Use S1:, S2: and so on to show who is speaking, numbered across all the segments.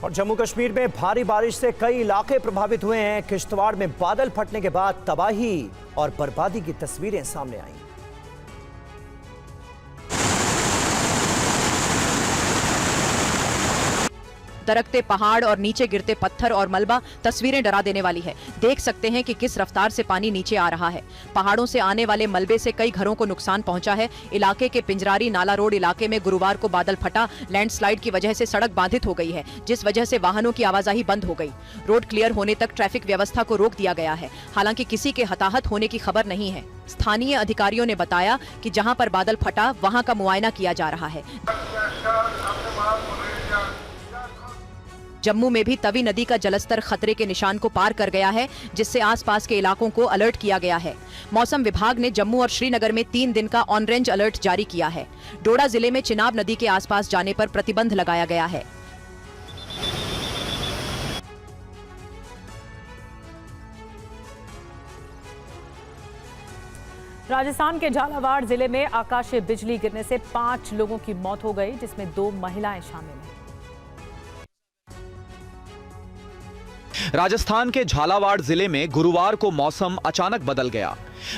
S1: और जम्मू कश्मीर में भारी बारिश से कई इलाके प्रभावित हुए हैं। किश्तवाड़ में बादल फटने के बाद तबाही और बर्बादी की तस्वीरें सामने आई।
S2: दरकते पहाड़ और नीचे गिरते पत्थर और मलबा तस्वीरें डरा देने वाली है। देख सकते हैं कि किस रफ्तार से पानी नीचे आ रहा है। पहाड़ों से आने वाले मलबे से कई घरों को नुकसान पहुंचा है। इलाके के पिंजरारी नाला रोड इलाके में गुरुवार को बादल फटा। लैंडस्लाइड की वजह से सड़क बाधित हो गई है, जिस वजह से वाहनों की आवाजाही बंद हो गई। रोड क्लियर होने तक ट्रैफिक व्यवस्था को रोक दिया गया है। हालांकि किसी के हताहत होने की खबर नहीं है। स्थानीय अधिकारियों ने बताया कि जहां पर बादल फटा वहां का मुआयना किया जा रहा है। जम्मू में भी तवी नदी का जलस्तर खतरे के निशान को पार कर गया है, जिससे आसपास के इलाकों को अलर्ट किया गया है। मौसम विभाग ने जम्मू और श्रीनगर में 3 दिन का ऑरेंज अलर्ट जारी किया है। डोडा जिले में चिनाब नदी के आसपास जाने पर प्रतिबंध लगाया गया है।
S3: राजस्थान के झालावाड़ जिले में आकाशीय बिजली गिरने से 5 लोगों की मौत हो गई, जिसमें 2 महिलाएं शामिल हैं।
S4: राजस्थान के झालावाड़ जिले में गुरुवार को मौसम अचानक बदल गया।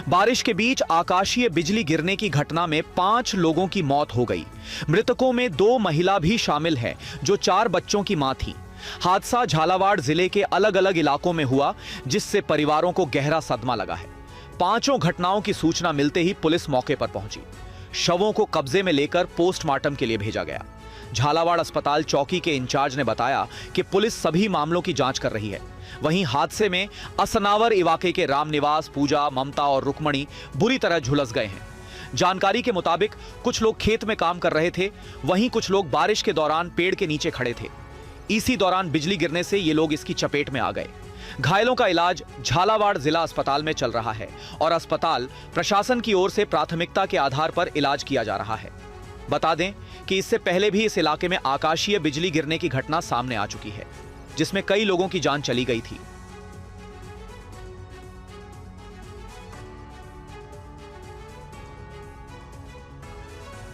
S4: बारिश के बीच आकाशीय बिजली गिरने की घटना में 5 लोगों की मौत हो गई। मृतकों में 2 महिला भी शामिल है, जो 4 बच्चों की मां थी। हादसा झालावाड़ जिले के अलग अलग इलाकों में हुआ, जिससे परिवारों को गहरा सदमा लगा है। 5 घटनाओं की सूचना मिलते ही पुलिस मौके पर पहुंची। शवों को कब्जे में लेकर पोस्टमार्टम के लिए भेजा गया। झालावाड़ अस्पताल चौकी के इंचार्ज ने बताया कि पुलिस सभी मामलों की जांच कर रही है। वहीं हादसे में असनावर इलाके के रामनिवास, पूजा, ममता और रुक्मणी बुरी तरह झुलस गए हैं। जानकारी के मुताबिक कुछ लोग खेत में काम कर रहे थे, वहीं कुछ लोग बारिश के दौरान पेड़ के नीचे खड़े थे। इसी दौरान बिजली गिरने से ये लोग इसकी चपेट में आ गए। घायलों का इलाज झालावाड़ जिला अस्पताल में चल रहा है और अस्पताल प्रशासन की ओर से प्राथमिकता के आधार पर इलाज किया जा रहा है। बता दें कि इससे पहले भी इस इलाके में आकाशीय बिजली गिरने की घटना सामने आ चुकी है, जिसमें कई लोगों की जान चली गई थी।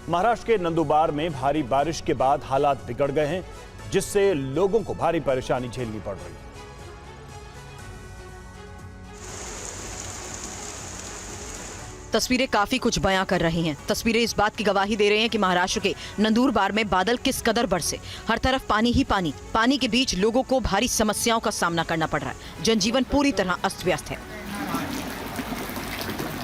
S5: महाराष्ट्र के नंदुरबार में भारी बारिश के बाद हालात बिगड़ गए हैं, जिससे लोगों को भारी परेशानी झेलनी पड़ रही है।
S2: तस्वीरें काफी कुछ बयां कर रही हैं। तस्वीरें इस बात की गवाही दे रही हैं कि महाराष्ट्र के नंदुरबार में बादल किस कदर बरसे। हर तरफ पानी ही पानी। पानी के बीच लोगों को भारी समस्याओं का सामना करना पड़ रहा है। जनजीवन पूरी तरह अस्त व्यस्त है।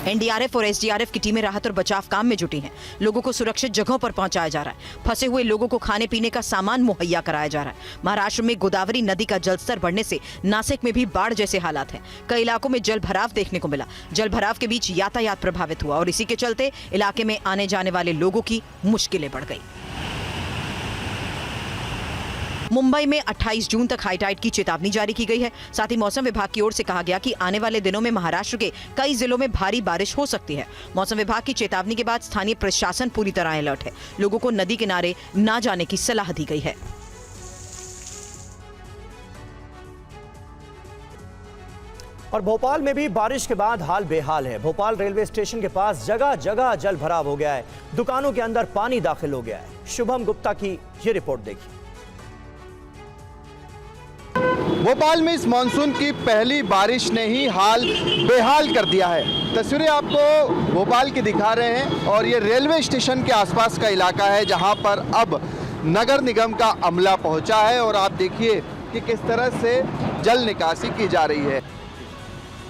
S2: एनडीआरएफ और एसडीआरएफ की टीमें राहत और बचाव काम में जुटी हैं। लोगों को सुरक्षित जगहों पर पहुंचाया जा रहा है। फंसे हुए लोगों को खाने पीने का सामान मुहैया कराया जा रहा है। महाराष्ट्र में गोदावरी नदी का जलस्तर बढ़ने से नासिक में भी बाढ़ जैसे हालात हैं। कई इलाकों में जल भराव देखने को मिला। जल भराव के बीच यातायात प्रभावित हुआ और इसी के चलते इलाके में आने जाने वाले लोगों की मुश्किलें बढ़ गई। मुंबई में 28 जून तक हाईटाइड की चेतावनी जारी की गई है। साथ ही मौसम विभाग की ओर से कहा गया कि आने वाले दिनों में महाराष्ट्र के कई जिलों में भारी बारिश हो सकती है। मौसम विभाग की चेतावनी के बाद स्थानीय प्रशासन पूरी तरह अलर्ट है। लोगों को नदी किनारे न जाने की सलाह दी गई है।
S1: और भोपाल में भी बारिश के बाद हाल बेहाल है। भोपाल रेलवे स्टेशन के पास जगह जगह जल भराव हो गया है। दुकानों के अंदर पानी दाखिल हो गया है। शुभम गुप्ता की ये रिपोर्ट देखिए।
S6: भोपाल में इस मानसून की पहली बारिश ने ही हाल बेहाल कर दिया है। तस्वीरें आपको भोपाल की दिखा रहे हैं और ये रेलवे स्टेशन के आसपास का इलाका है, जहां पर अब नगर निगम का अमला पहुंचा है और आप देखिए कि किस तरह से जल निकासी की जा रही है।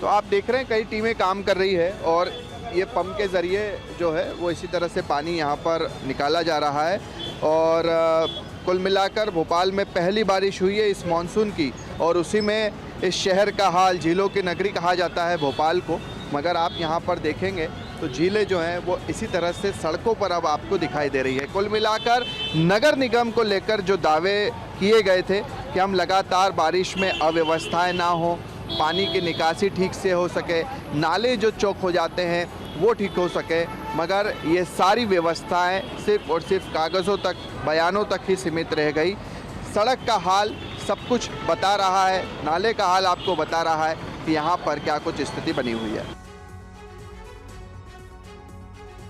S6: तो आप देख रहे हैं कई टीमें काम कर रही है और ये पंप के ज़रिए जो है वो इसी तरह से पानी यहाँ पर निकाला जा रहा है। और कुल मिलाकर भोपाल में पहली बारिश हुई है इस मानसून की और उसी में इस शहर का हाल, झीलों की नगरी कहा जाता है भोपाल को। मगर आप यहाँ पर देखेंगे तो झीलें जो हैं वो इसी तरह से सड़कों पर अब आपको दिखाई दे रही है। कुल मिलाकर नगर निगम को लेकर जो दावे किए गए थे कि हम लगातार बारिश में अव्यवस्थाएं ना हो, पानी की निकासी ठीक से हो सके, नाले जो चौक हो जाते हैं वो ठीक हो सके, मगर ये सारी व्यवस्थाएं सिर्फ और सिर्फ कागज़ों तक, बयानों तक ही सीमित रह गई। सड़क का हाल सब कुछ बता रहा है, नाले का हाल आपको बता रहा है कि यहाँ पर क्या कुछ स्थिति बनी हुई है।